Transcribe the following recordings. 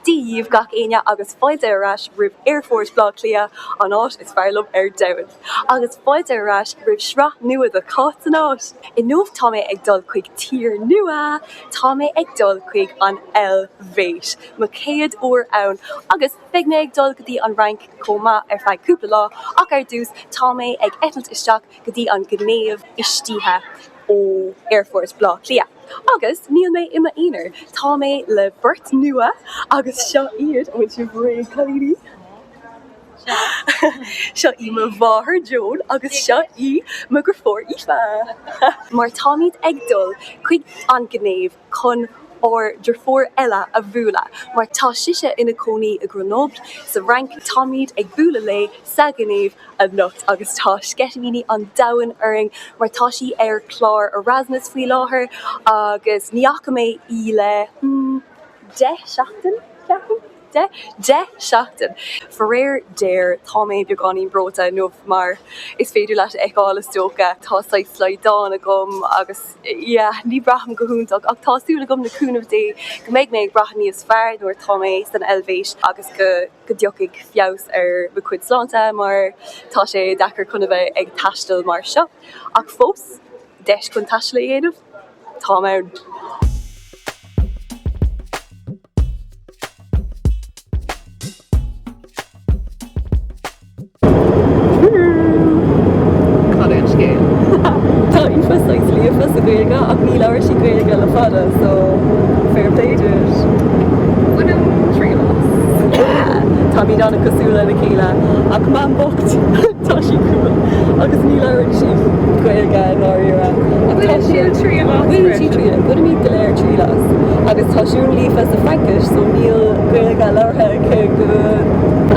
Díomh gach aine agus fáilte arás rih airforce blá clia an áit is fearlumm dain. Agus fáilte arás rih sreath nua a cát an áit. I nómh tá mé ag dul chuig tír nua, tá mé ag dul chuig an Eilvéis, ma céad uair ann, agus beag mé ag dul go dtí an rank comá ar feadh cúpla lá, ach ar dús tá mé ag etalt isteach go dtí an Ghinéiv istíthe ó airforce blá clia. Agus níl mé ima éonar, tá mé le burt nua agus seo iad ó si bhréad cailíní. Seo I ma bháthar Joan agus seo I ma gur fór Aoife. Mar tá míad ag dul chuig an Ghinéiv chun or dheirfiúr eile a bhualadh, mar tá siise ina cónaí a Grenoble sa rank tá míad ag bhualadh le sa Ghinéiv a nocht agus tá sceisiní an dahan uring mar tá si ar chlár Erasmus faoi láthair agus níocha mé I le 10 seachtain ceapan? 10 seachtain. For réir déir tá mé beagání brota nómh mar is féidir leis eáil tóca tá sleidáin a gom agus ní braham go húntaach ach tásúla gom na cúnamh dé go méid mé ag brachan níos fearr nuair tá mé san Eilvéis agus go deochaigh fios ar ba cuid slánta mar tá sé dechar chun bheith ag taisteal mar seo ach fós deis chun taisteal a dhéanamh tá mé Tá infas like líomfas a gréige ach ní leabhar sí gréige le fada so fair play to it. Bunim trí las. Tá míad anna cosúla na chéile ach man bocht tá sí cúil agus ní leabhar sí gréige náíire. Bunim sí trí las. Bunim sí trí las. Bunim míad de léir trí las. Agus tá siún líomfas a Frankis so níl gréige leabhartha ché go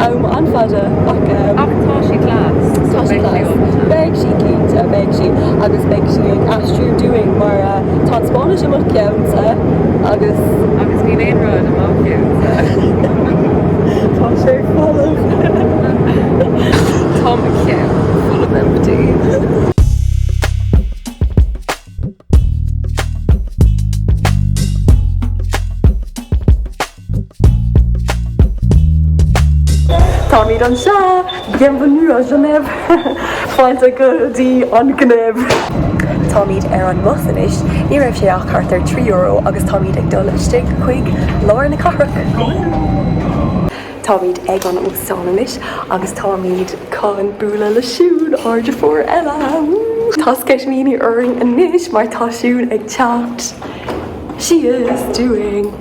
am anfada ach tá sí clás. Tá sí clás. Beg sí cínta, beg sí agus beg sí ag astrú doing mar tá Spáinis amach ceannta agus ní léonrad amach ceannta. Tá sé full Tá me ceann full of empathy. Tá míad an seo, bienvenue à Genève, fáilte go dtí an Ghinéiv. Tá míad ar an Moza is, ní raibh sé ach cartar €3 agus tá míad ag dul isteach chuig láir na carach. Tá míad ag an óstáin is agus tá míad chun bualadh le siún ar dheirfiúr eile. Tá sceisiní uring inis mar tá siún ag chat. She is doing.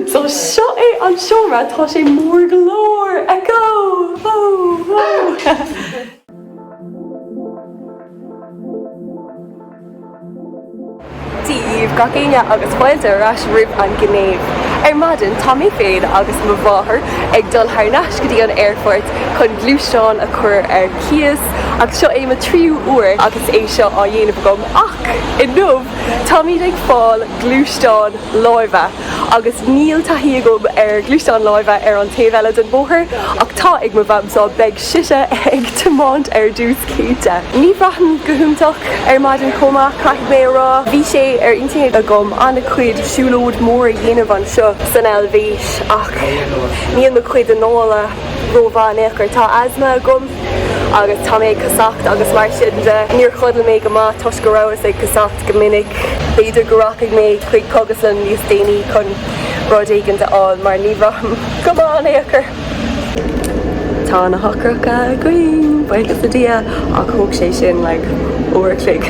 So seo é an seomra tá sé mór go leor go Díomh gach aine agus fáilte arás rih an Ghinéiv. Ar maidin tá mé féin agus mo bháthar ag dul thnáis go dtí an airport chun gluaisteán a chur ar cíos agus seo é ma 3 uair agus é seo á dhéanamh gom ach in nómh tá míad ag fáil gluaisteán láimhe agus níl taithí gom ar gluaisteán láimhe ar an taobh eile den bóthar ach tá ag mo bhamsá beag siise ag tomáint ar dús céite. Ní bhreathan go húntaach ar maidin comá caiith mé rá bhí sé ar intéad a gom anna chuid siúlóid mór a dhéanamh an seo san Eilvéis ach níl na chuid an nóla rómhainach ar tá asma a gom agus tá mé casacht agus mar sin de níor chud le mé go má tos go raibh ag casacht go minic beidir go rachaidh mé chuig cogus an níos déanaí chun rud éigean deáil mar ní bhraham go máin éachar. Tá na hocracha green buileamar a dia ach thug sé sin le uairclic.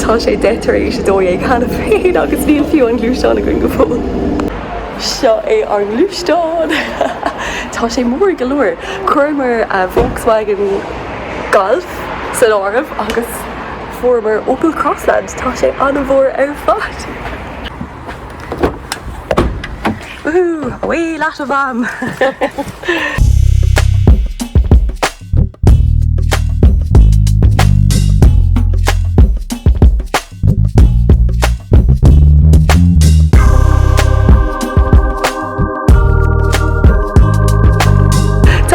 Tá sé deéis dó ag chana féin agus bhíon fiú an gluaisteán a gin go fóil. Seo é an gluaisteán. Tá sé mór go leor. Chuireamar a Volkswagen Golf san áireamh agus fuairmar Opel Crossland tá sé anna bhór ar fad. Woohoo! Away leat a bham!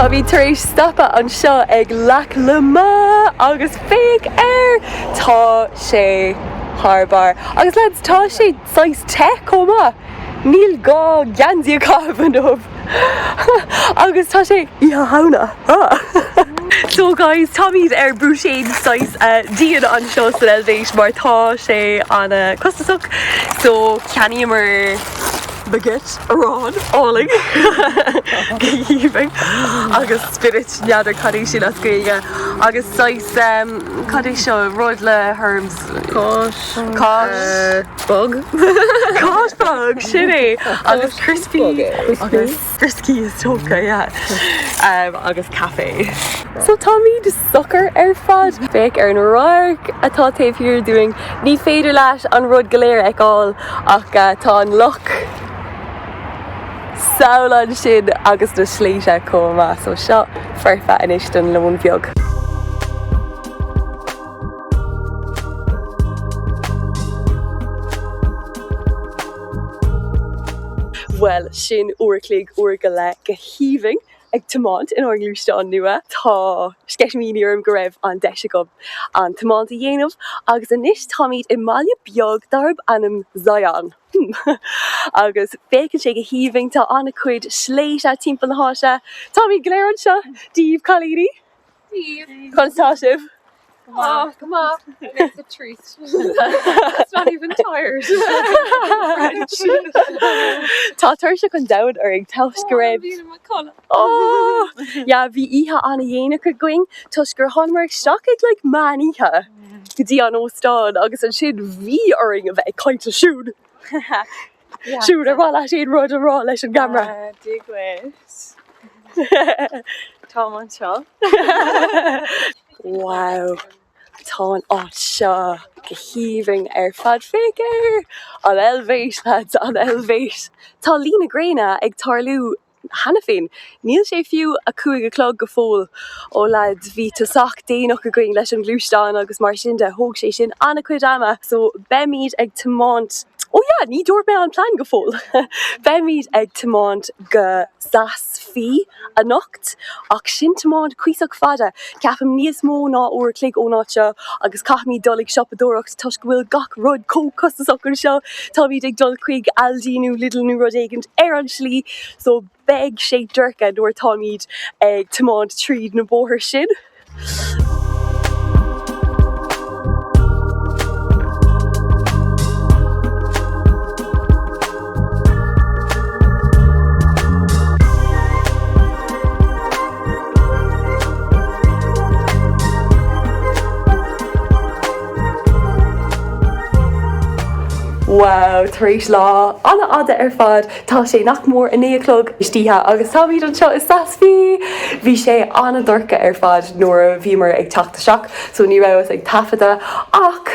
Tá bhí tar éis stoppa an seo ag lech lema agus féic tá sé Harbar. Agus lads tá sé sais te comma. Níl gá gandia cabhanmh. Agus tá sé hána. So guys, tá míad brúséid sais díana an seo san Eilvéis mar tá sé anna costasach. So ceannaíomar baguette arán áling Ghinéiv agus spirit neadidir cadí sin as gaige agus sais cadí seo rud le herms Cáis bug Cáis bug sinné agus crispy agus frisky is tóca agus café. So tá míad sucr fad féic an ráirc atá taobh here doing ní féidir leis an rud goléir ag ach tá an luck Saolan sin agus do sléise comma, so seo farfa inis don lón bheag. Well, sin uairclaigh uair go le Ghinéiv ag tomáint in gluaisteán nua tá sceismíníorm go raibh an deise go an tomáint a dhéanamh agus inis tá míad I mbaile beag darb anam zayan. Agus fécinn sé Ghinéiv tá anna cuid sléise timpeall na háise. Tá míad gléir an seo díobh Calíní? Steve. Chutá sibh? Come on. It's a treat. It's not even tired. Tá tar se chun daid ar ag teis go raibh. Ja, bhí ihe anna dhéana go going, tus gur honmar seacaid le maníthe go dtí an óstáin agus an sin bhí oring a bheith caiinte siúd. Siúd ar bhil sé rud a rá leis an gamra. Digwys. Tom an seo. Wow. Tá an áit seo Ghinéiv ar fad féiceir an Eilvéis lads an Eilvéis. Tá lína gréine ag tarlú hana féin. Níl sé fiú a cúig a clog go fóil ó lads bhí tasach déanach go going leis an gluaisteán agus mar sin de thóg sé sin anna cuid ama. So beimid ag tomáint ní dúirt mé an plán go fóil. Beimid ag tomáint go sas fi a nocht ach sin tomáint cuiseach fada. Ceafam níos mó ná uairclaigh ó náte agus caithmí dul ag siopadóireacht tus go bhfuil gach rud cócostasach an seo. Tá míad ag dul chuig aldíú lidlnú rud éigent ar an slí, so beg sé dúrcha nuair tá míad ag tomáint tríd na bóthar sin. Wow, tar éis lá anna ada ar fad tá sé nach mór in 9:00 istíthe agus tá míad an seo is sasfií. Bhí sé anna dorcha ar fad nuair a bhímar ag teachta seach, so ní raibh ag tafada ach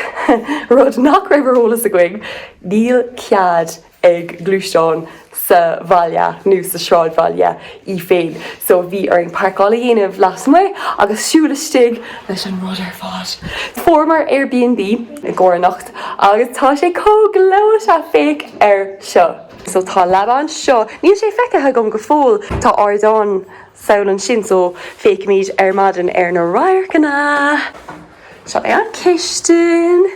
rud nach raibh rólas a going. Níl cead ag gluaisteán sa bhaile nó sa sráid bhaile I féin. So bhí ar an parcála dhéanamh las mu agus siúlastig leis an rud ar fad. Formar Airbnb I gcóir nacht agus tá sé cóglóis a féic ar seo. So tá leabán seo. Níl sé feicthe gom go fóil tá ardán saolann sin so féic míad ar maidin ar na ráircanna. Seo é an cistún.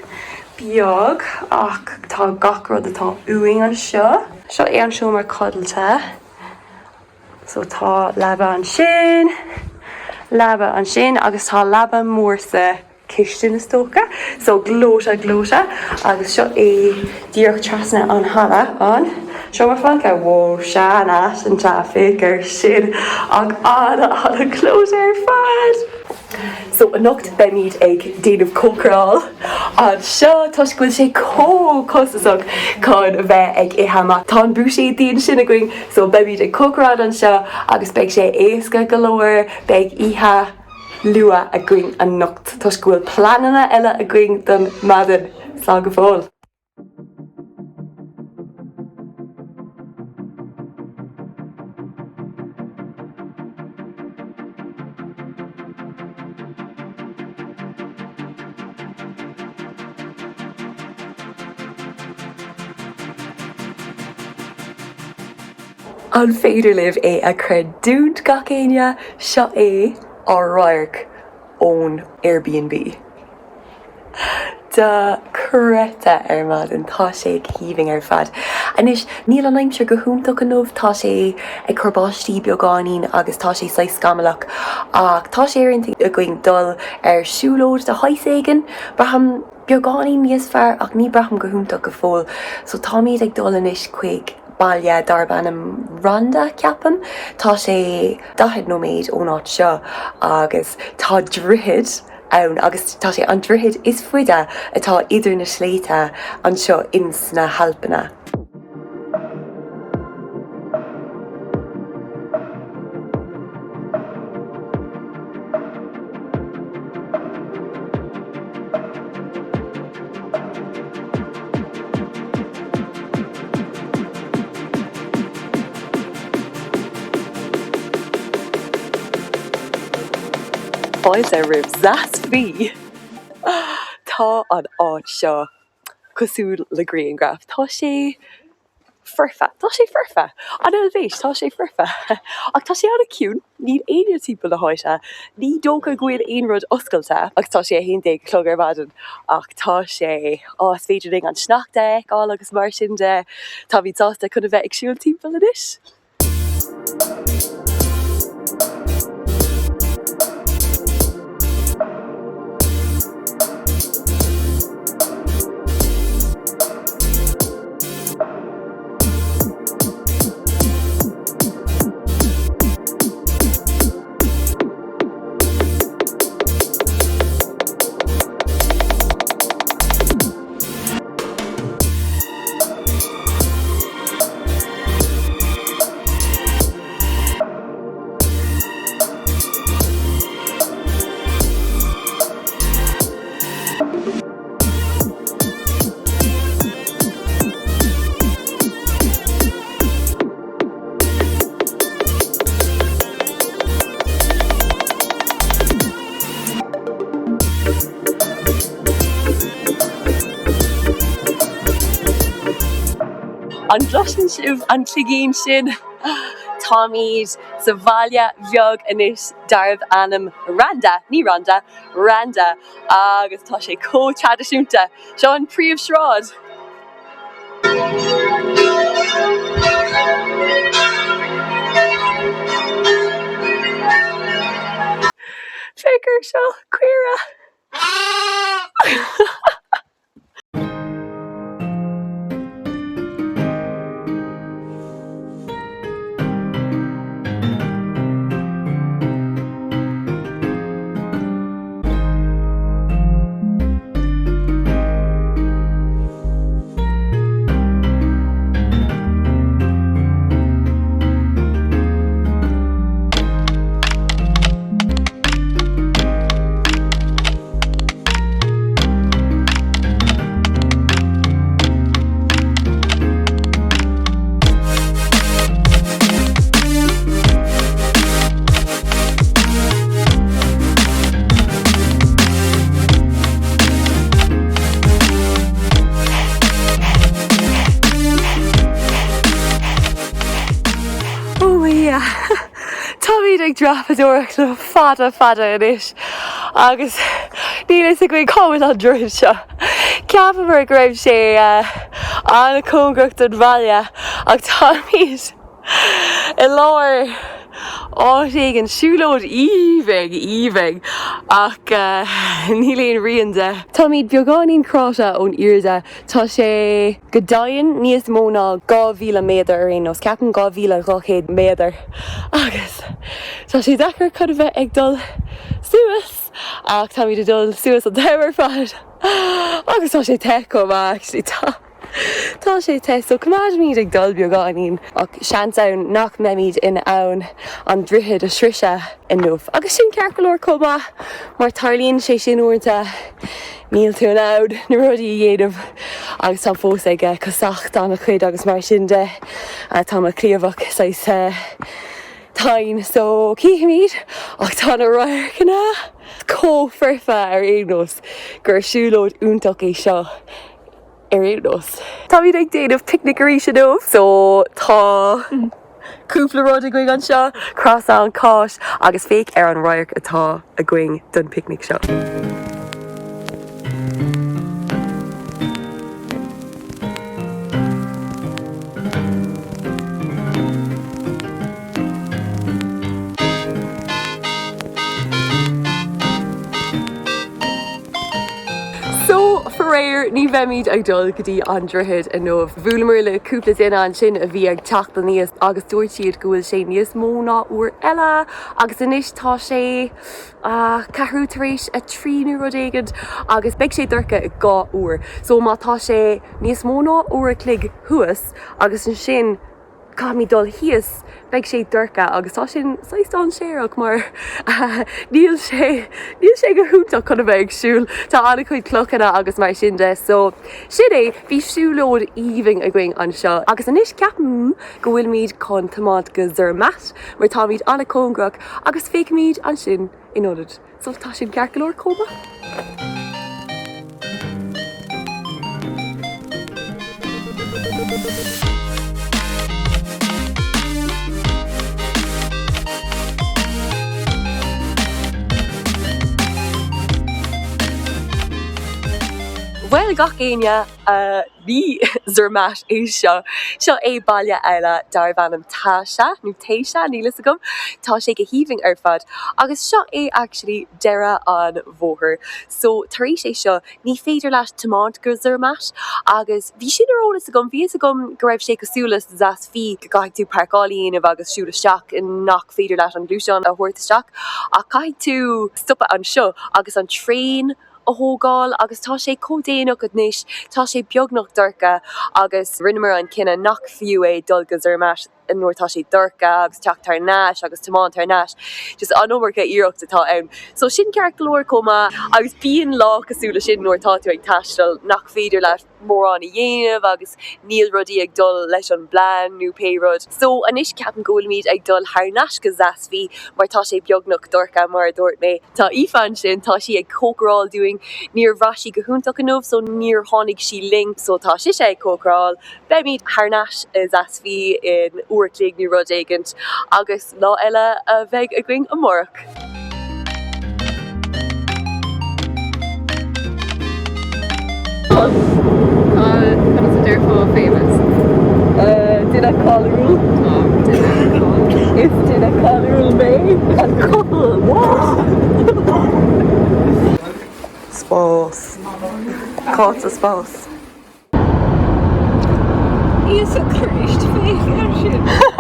Beag ach tá gach rud atá uing an seo. Seo é an seo mar codalta. So tá leaba an sin agus tá leaba mórsa cistún is tóca. So glóise agus seo é díoch trasna an hala an. Seo mar fanca seanna an traffic ar sin ag anna close ar fad. So an nocht beimid ag déanamh cócráil an seo tuis go sé costasach chun bheith ag amach. Tá an brúsé daon sin a going, so beimid ag cócráil an seo agus beidh sé éasca go leir beidh ihe lua a going an nocht. Tuis go bhfuil plananna eile a going don maidin sa go fóil. An féidir libh é a cred dúnt gacéine seo é á roiirc ón Airbnb. Da curreta maidin tá sé híhing fad. Anis níl an aimseir go húntaach an nómh tá sé ag churbáistí beagáinín agus tá sé 6 scamalach ach tá sé rianta a going dul siúlóid de haiséigen braham beagáinín níos fearr ach ní braham go húntaach go fóil so tá míad ag dul inis chuig bailile darbanam randa ceapan tá sé 10 nóméid ó náit seo agus tá drithid agus tá sé an drithid is fuide atá idir na sléite an seo ins na halpanna. Fáil a ribh zas bhí. Tá an áit seo cosúil le Greengraf. Tá sé furfa. An Eilvéis tá sé furfa. Ach tá sé anna ciún, ní aine timp le háise. Ní dócha gcuil aon rud oscailte ach tá sé a 11 clog ar maidin. Ach tá sé is féidir an sneachta ag agus mar sin de tá bhí dásta chun a bheith ag siúil timp le dis. An blusin sibh an cligéin sin Táimid sa bhaile bheag inis darbh anam randa, ní randa, randa agus tá sé tradiisiúnta seo an príomh shráid. Féicear seo cuireamar. Táimid ag drapadúach le fada inis agus níl is a gcuid comid an druid seo. Ceapan mar go raibh sé anna cógracht an bhaile ach táimid i láir áigh an siúlóid íveig ach níléon rion de. Táimid beagáinín cráta ón iarda tá sé go dainn níos mó ná 2,000 méadar ar aon os ceapan 2,200 méadar agus tá sé dechar chud a bheith ag dul suas ach táimid a dul suas an dheirfiúr fad agus tá sé teco actually tá sé te so cumad míad ag dul beagáinín ach seanann nach méid in ann an drithid a srise in nómh agus sin cear go leor comma mar tarlíonn sé sin uairnta níl tú an ád na rudaí dhéanamh agus tá fós ag cosacht an a chuid agus mar sin de tá a críomhach tain so cíimiid ach tá na roiircanna cófirfa ar éagnos gur siúlóid úntaach é seo ar éagnos. Tá míad ag déanamh picnic ar éis so tá cúpla rud a going an seo, croissant cáis agus féic ar an roiach atá a going don picnic seo. Réir ní bheimid ag dul go dtí an droichead a nómh. Bhuailleamar le cúpla duine an sin a bhí ag teachtal níos agus dúirt siad go bhfuil sé níos mó ná uair eile agus inis tá sé ceathrú tar éis a tríú rud éigid agus beidh sé dúirce i 2 uair. So má tá sé níos mó ná uair clig thuas agus an sin cá mí dul híos beidh sé dúirce agus tá sin saistán séireach mar níl sé go húntaach chun a bheith siúil tá anna chuid clochanna agus mar sin de so sin é bhí siúlód íomhing a going an seo agus inis ceapan go bhfuil míad chun tomád go zurmat mar tá míad anna cóngrach agus féic míad an sin in óid so tá sin ceart go leor cóma. Well gach céine ní zurmat é seo é baile eile dar bhanam taisteal nó taisteal nílas agam tá sé go híomhing ar fad agus seo é actually deire an bóthar so tar éis é seo ní féidir leis tomád gur zurmat agus bhí sin arolalas agam bhí agam go raibh sé cosúlas zas fí go gaiigh tú parcáilíonmh agus siúlasteach in nach féidir leis an gluaisteán a thuirteteach a caiigh tú stoppa an seo agus an tréin a thógáil agus tá sé códéanach go níos tá sé beagnach dorcha agus rinneamar an cinenne nach fiú é dul go zurmat nuair tá sé dorcha agus teach tar náis agus tomáin tar náis just an ómarcha iireachta tá ann. So sin ceart go leor comma agus bíon lá cosúla sin nuair tá tú ag taisteal nach féidir leis mór an i dhéanamh agus níl rudaí ag dul leis an blean nó pérud. So anis ceapan go bhfuil míad ag dul thar náis go zasfaí mar tá sé beagnach dorcha mar dúirt mé. Tá ifan sin tá si ag cócráil doing níor bhraisí go húntaach an nómh so níor tháinig sí link so tá si sé cócráil be míad thar náis is zasfaí in uairclaigh ní rud éigint agus lá eile a bheith a going amach. What is the therefore famous? Did I call the rule? Oh, did I call? Did I call the rule babe? And call Spás. Cát a spás. Is a Christ fake,